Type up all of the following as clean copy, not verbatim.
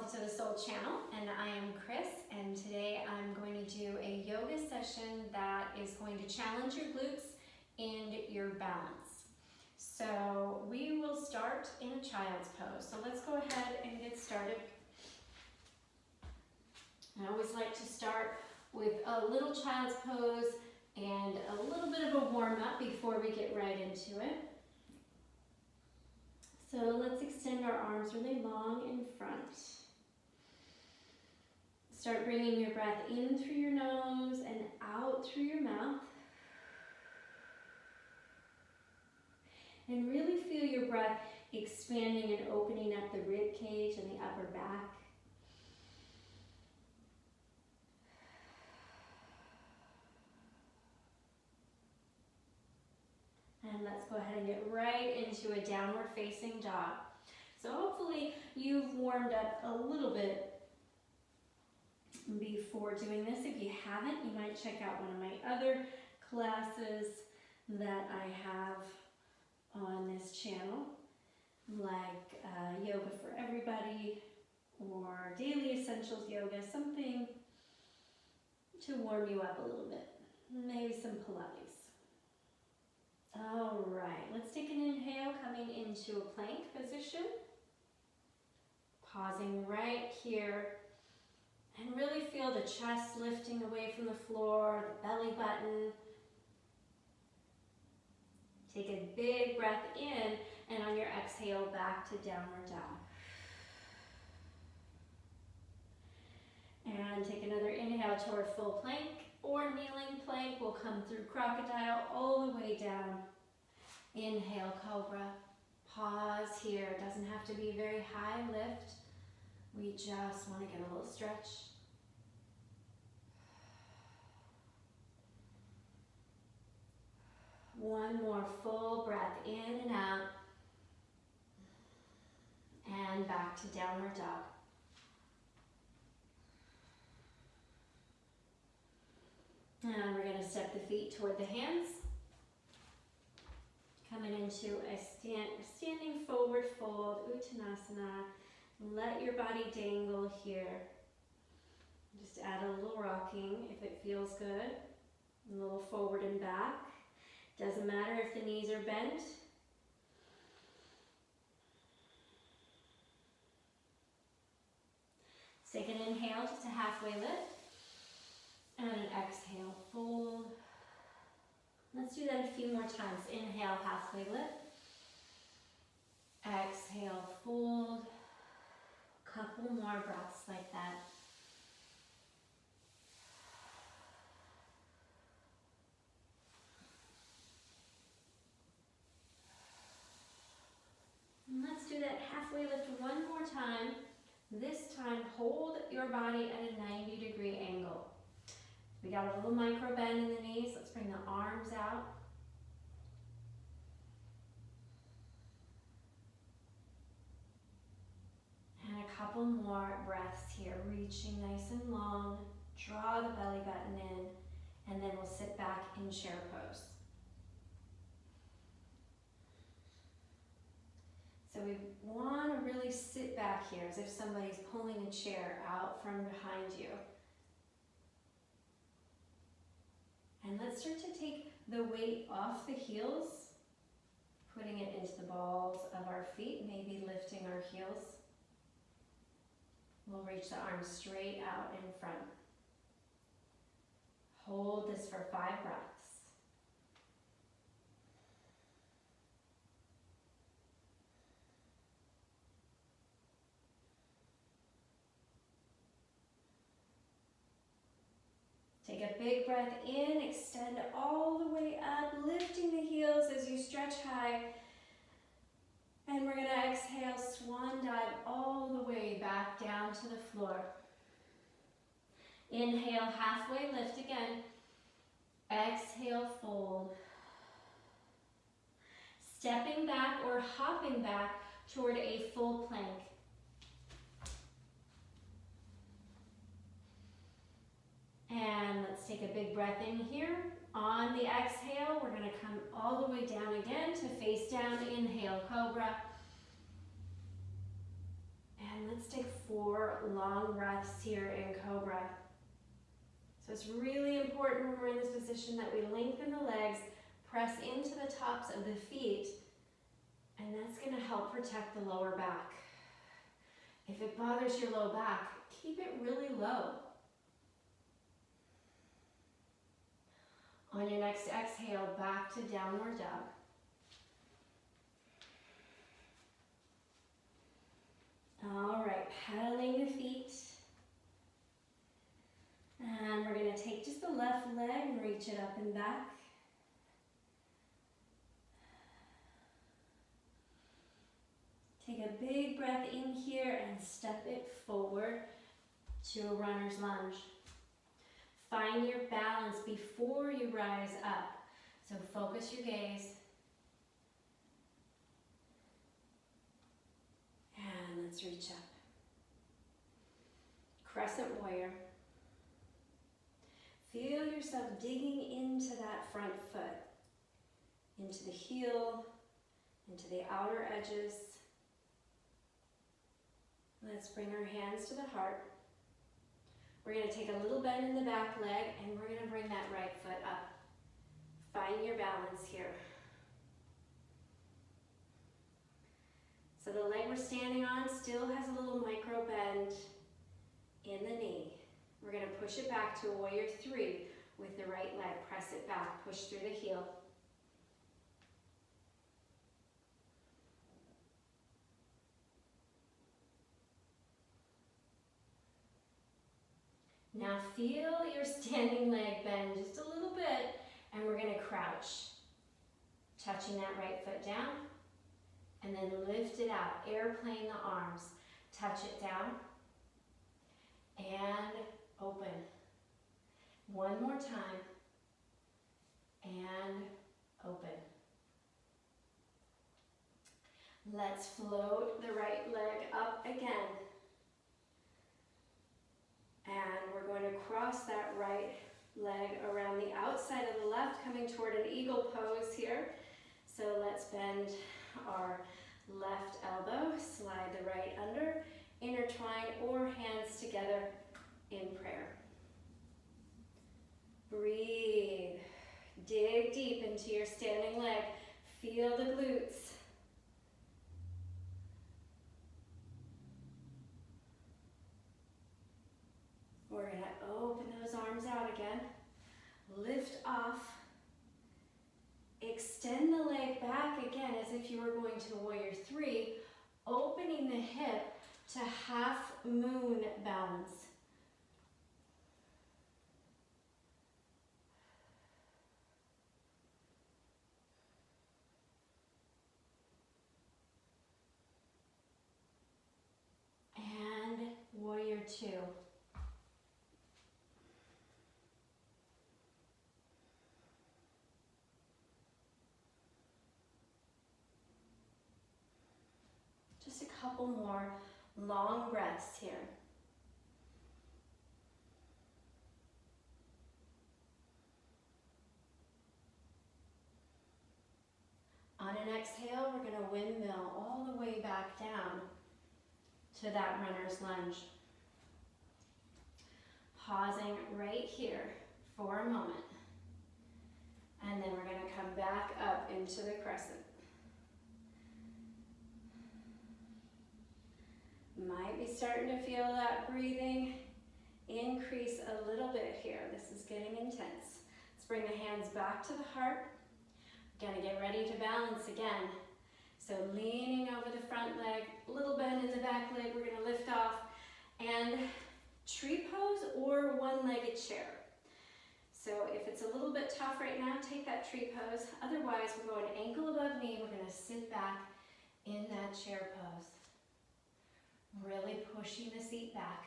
welcome to the Soul Channel, and I am Chris, and today I'm going to do a yoga session that is going to challenge your glutes and your balance. So we will start in a child's pose. So let's go ahead and get started. I always like to start with a little child's pose and a little bit of a warm-up before we get right into it. So let's extend our arms really long in front. Start bringing your breath in through your nose and out through your mouth. And really feel your breath expanding and opening up the rib cage and the upper back. And let's go ahead and get right into a downward facing dog. So hopefully you've warmed up a little bit before doing this. If you haven't, you might check out one of my other classes that I have on this channel, like Yoga for Everybody or Daily Essentials Yoga, something to warm you up a little bit, maybe some Pilates. All right, let's take an inhale, coming into a plank position. Pausing right here, and really feel the chest lifting away from the floor, the belly button. Take a big breath in, and on your exhale, back to downward dog. And take another inhale toward full plank. Or kneeling plank. Will come through crocodile all the way down. Inhale, cobra. Pause here. It doesn't have to be a very high lift. We just want to get a little stretch. One more full breath in and out. And back to downward dog. And we're going to step the feet toward the hands. Coming into a standing forward fold, Uttanasana. Let your body dangle here. Just add a little rocking if it feels good. A little forward and back. Doesn't matter if the knees are bent. Take an inhale, just a halfway lift. And an exhale, fold. Let's do that a few more times. Inhale, halfway lift. Exhale, fold. A couple more breaths like that. And let's do that halfway lift one more time. This time, hold your body at a 90-degree angle. We got a little micro bend in the knees. Let's bring the arms out. And a couple more breaths here, reaching nice and long. Draw the belly button in, and then we'll sit back in chair pose. So we want to really sit back here as if somebody's pulling a chair out from behind you. And let's start to take the weight off the heels, putting it into the balls of our feet, maybe lifting our heels. We'll reach the arms straight out in front. Hold this for 5 breaths. Take a big breath in, extend all the way up, lifting the heels as you stretch high. And we're going to exhale, swan dive all the way back down to the floor. Inhale, halfway lift again. Exhale, fold. Stepping back or hopping back toward a full plank. And let's take a big breath in here. On the exhale, we're going to come all the way down again to face down. Inhale, cobra. And let's take 4 long breaths here in Cobra. So it's really important when we're in this position that we lengthen the legs, press into the tops of the feet, and that's going to help protect the lower back. If it bothers your low back, keep it really low. On your next exhale, back to downward dog. All right, pedaling the feet. And we're going to take just the left leg and reach it up and back. Take a big breath in here and step it forward to a runner's lunge. Find your balance before you rise up. So focus your gaze. And let's reach up. Crescent warrior. Feel yourself digging into that front foot, into the heel, into the outer edges. Let's bring our hands to the heart. We're going to take a little bend in the back leg and we're going to bring that right foot up. Find your balance here. So the leg we're standing on still has a little micro bend in the knee. We're going to push it back to a warrior 3 with the right leg. Press it back, push through the heel. Now feel your standing leg bend just a little bit, and we're going to crouch, touching that right foot down, and then lift it out, airplane the arms, touch it down, and open. One more time, and open. Let's float the right leg up again. And we're going to cross that right leg around the outside of the left, coming toward an eagle pose here. So let's bend our left elbow, slide the right under, intertwine or hands together in prayer. Breathe. Dig deep into your standing leg. Feel the glutes. We're going to open those arms out again. Lift off. Extend the leg back again as if you were going to warrior 3, opening the hip to half moon balance. And warrior 2. Just a couple more long breaths here. On an exhale, we're going to windmill all the way back down to that runner's lunge. Pausing right here for a moment. And then we're going to come back up into the crescent. Might be starting to feel that breathing increase a little bit here. This is getting intense. Let's bring the hands back to the heart. We're going to get ready to balance again. So leaning over the front leg, a little bend in the back leg, we're going to lift off. And tree pose or one-legged chair. So if it's a little bit tough right now, take that tree pose. Otherwise, we're going ankle above knee. We're going to sit back in that chair pose. Really pushing the seat back.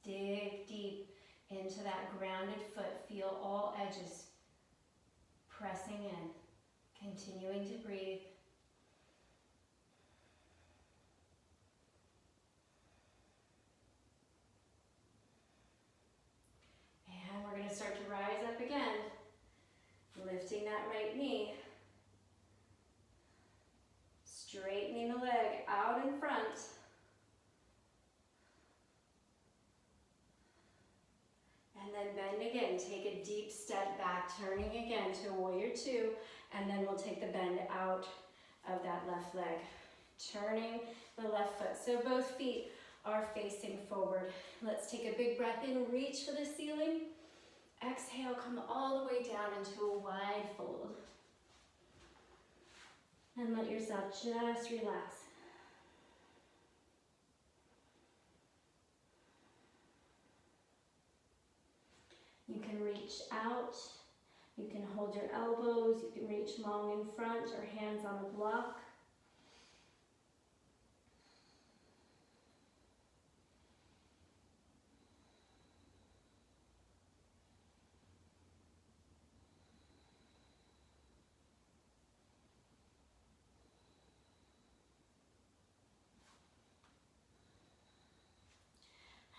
Dig deep into that grounded foot. Feel all edges pressing in. Continuing to breathe. And we're going to start to rise up again. Lifting that right knee. Straightening the leg out in front. And then bend again. Take a deep step back, turning again to warrior two. And then we'll take the bend out of that left leg. Turning the left foot. So both feet are facing forward. Let's take a big breath in, reach for the ceiling. Exhale, come all the way down into a wide fold. And let yourself just relax. You can reach out. You can hold your elbows. You can reach long in front or hands on a block.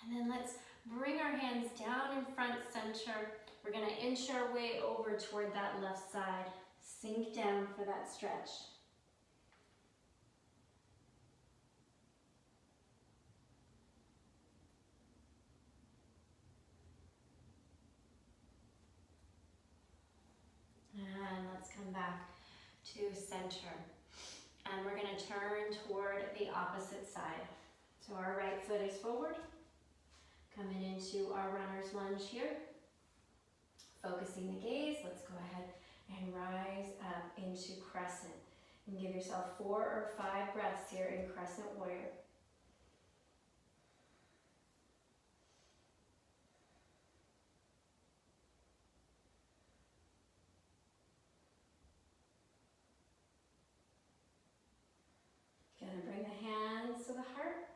And then let's bring our hands down in front center. We're going to inch our way over toward that left side. Sink down for that stretch. And let's come back to center. And we're going to turn toward the opposite side. So our right foot is forward. Coming into our runner's lunge here. Focusing the gaze, let's go ahead and rise up into crescent. And give yourself 4 or 5 breaths here in crescent warrior. Gonna bring the hands to the heart.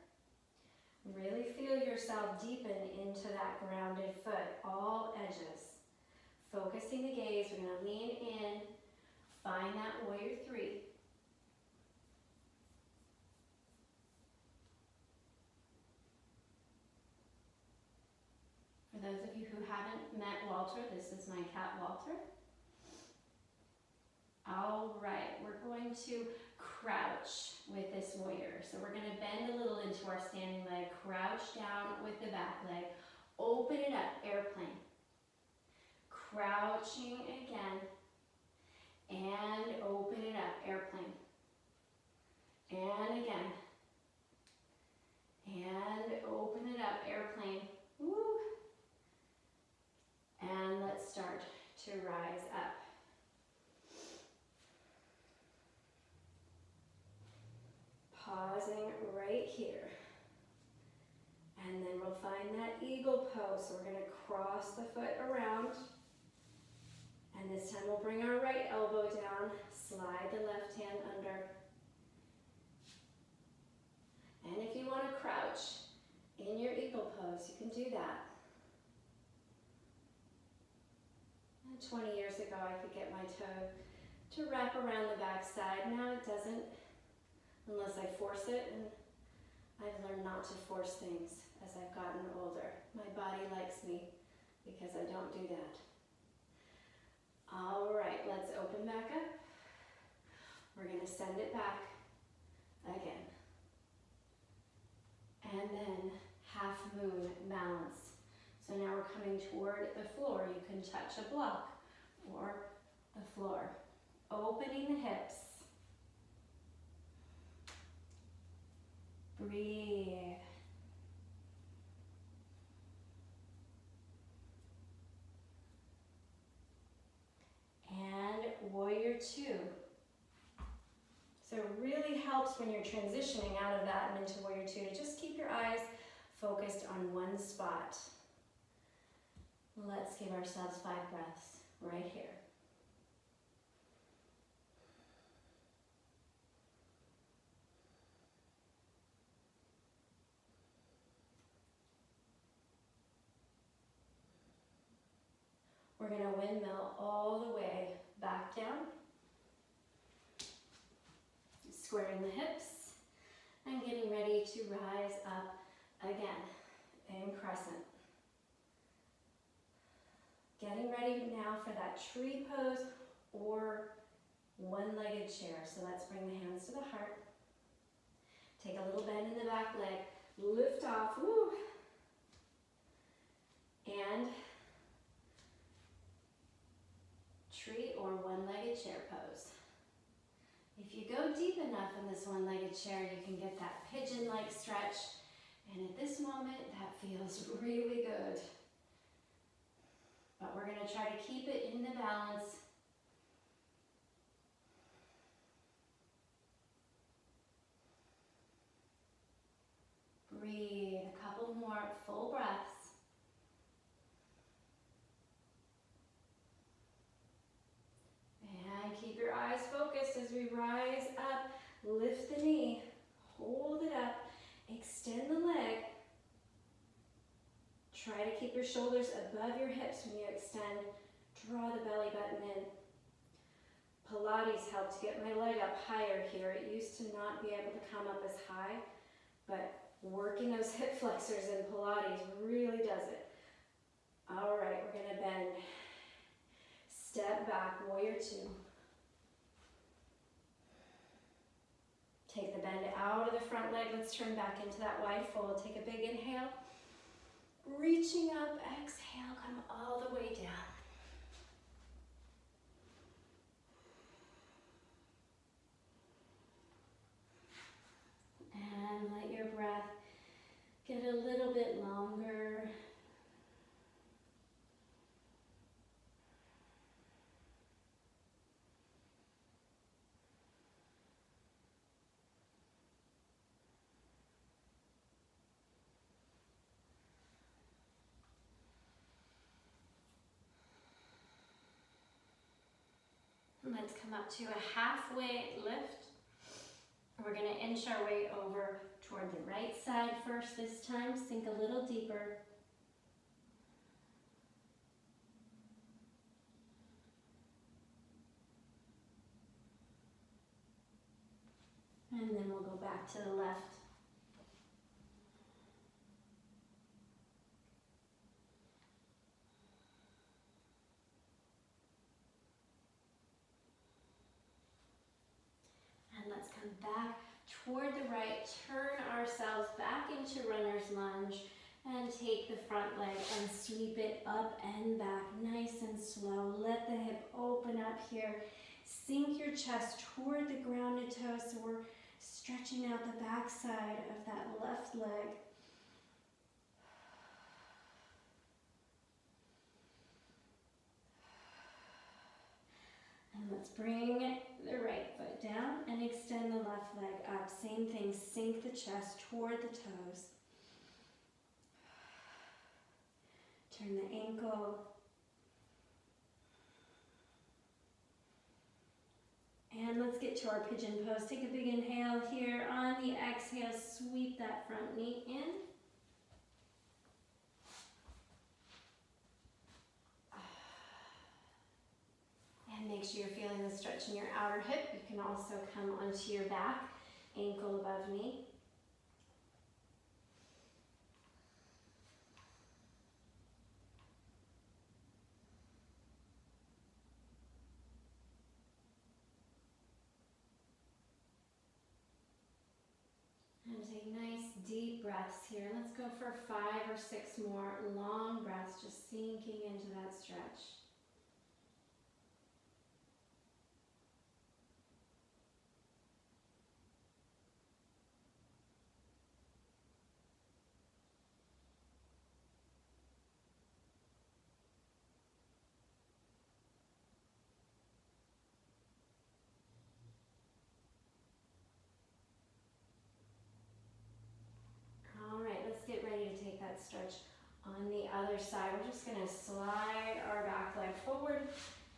Really feel yourself deepen into that grounded foot, all edges. Focusing the gaze, we're going to lean in, find that warrior 3. For those of you who haven't met Walter, this is my cat Walter. All right, we're going to crouch with this warrior. So we're going to bend a little into our standing leg, crouch down with the back leg, open it up, airplane. Crouching again, and open it up, airplane. And again, and open it up, airplane. Woo. And let's start to rise up. Pausing right here. And then we'll find that eagle pose. So we're going to cross the foot around. And this time we'll bring our right elbow down, slide the left hand under. And if you want to crouch in your eagle pose, you can do that. And 20 years ago, I could get my toe to wrap around the back side. Now it doesn't, unless I force it, and I've learned not to force things as I've gotten older. My body likes me because I don't do that. All right, let's open back up. We're going to send it back again. And then half moon balance. So now we're coming toward the floor. You can touch a block or the floor. Opening the hips. Breathe. And warrior 2. So it really helps when you're transitioning out of that and into warrior 2 to just keep your eyes focused on one spot. Let's give ourselves 5 breaths right here. We're going to windmill all the way back down, squaring the hips, and getting ready to rise up again in crescent. Getting ready now for that tree pose or one-legged chair. So let's bring the hands to the heart. Take a little bend in the back leg, lift off, woo, and tree or one-legged chair pose. If you go deep enough in this one-legged chair, you can get that pigeon-like stretch, and at this moment, that feels really good. But we're going to try to keep it in the balance. Breathe, a couple more full breaths. And keep your eyes focused as we rise up. Lift the knee, hold it up, extend the leg. Try to keep your shoulders above your hips when you extend. Draw the belly button in. Pilates helped get my leg up higher here. It used to not be able to come up as high, but working those hip flexors in Pilates really does it. All right, we're gonna bend. Step back, warrior two. Take the bend out of the front leg. Let's turn back into that wide fold. Take a big inhale. Reaching up, exhale, come all the way down. And let your breath get a little bit longer. Let's come up to a halfway lift. We're going to inch our way over toward the right side first this time. Sink a little deeper. And then we'll go back to the left. Let's come back toward the right, turn ourselves back into runner's lunge, and take the front leg and sweep it up and back, nice and slow. Let the hip open up here. Sink your chest toward the grounded toes, so we're stretching out the back side of that left leg. And let's bring the right foot down and extend the left leg up. Same thing, sink the chest toward the toes. Turn the ankle. And let's get to our pigeon pose. Take a big inhale here. On the exhale, sweep that front knee in. And make sure you're feeling the stretch in your outer hip. You can also come onto your back, ankle above knee. And take nice deep breaths here. Let's go for 5 or 6 more long breaths, just sinking into that stretch. Get ready to take that stretch on the other side. We're just going to slide our back leg forward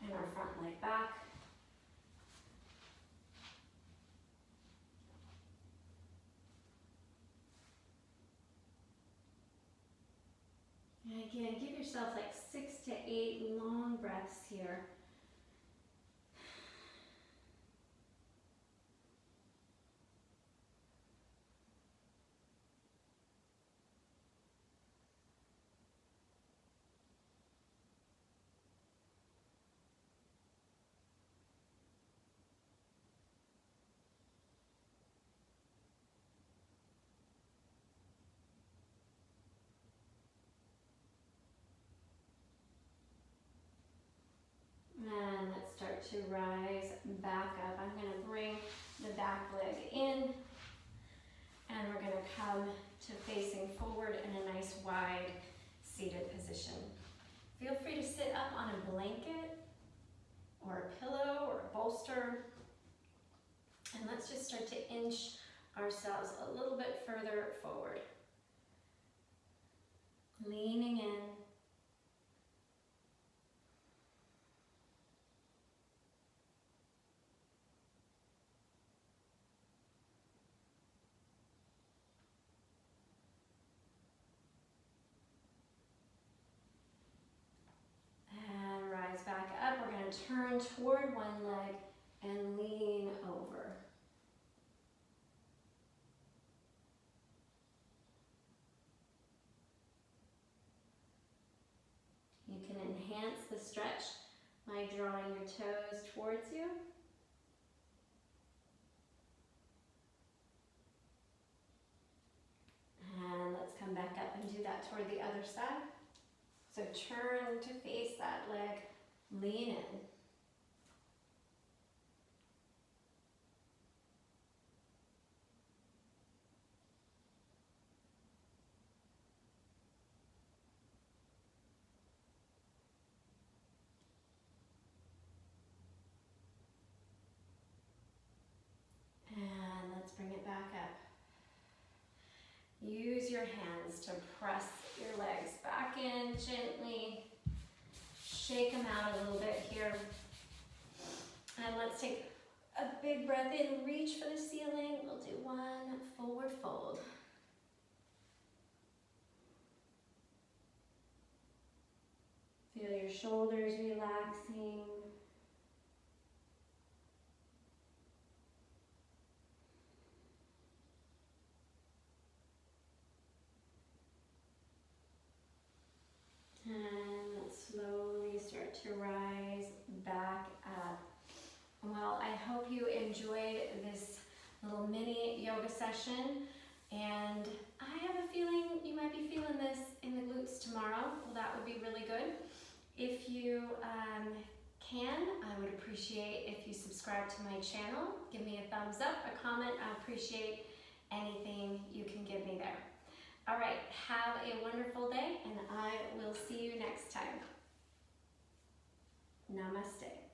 and our front leg back. And again, give yourself like 6 to 8 long breaths here. to rise back up. I'm going to bring the back leg in, and we're going to come to facing forward in a nice wide seated position. Feel free to sit up on a blanket or a pillow or a bolster. And let's just start to inch ourselves a little bit further forward. Leaning in. And rise back up. We're going to turn toward one leg and lean over. You can enhance the stretch by drawing your toes towards you. And let's come back up and do that toward the other side. So turn to face that leg, lean in. And let's bring it back up. Use your hands to press your legs back in gently. Shake them out a little bit here. And let's take a big breath in, reach for the ceiling. We'll do one forward fold. Feel your shoulders relaxing. And let's slowly start to rise back up. Well, I hope you enjoyed this little mini yoga session, and I have a feeling you might be feeling this in the glutes tomorrow. Well, that would be really good. If you can, I would appreciate if you subscribe to my channel. Give me a thumbs up, a comment. I appreciate anything you can give me there. All right, have a wonderful day, and I will see you next time. Namaste.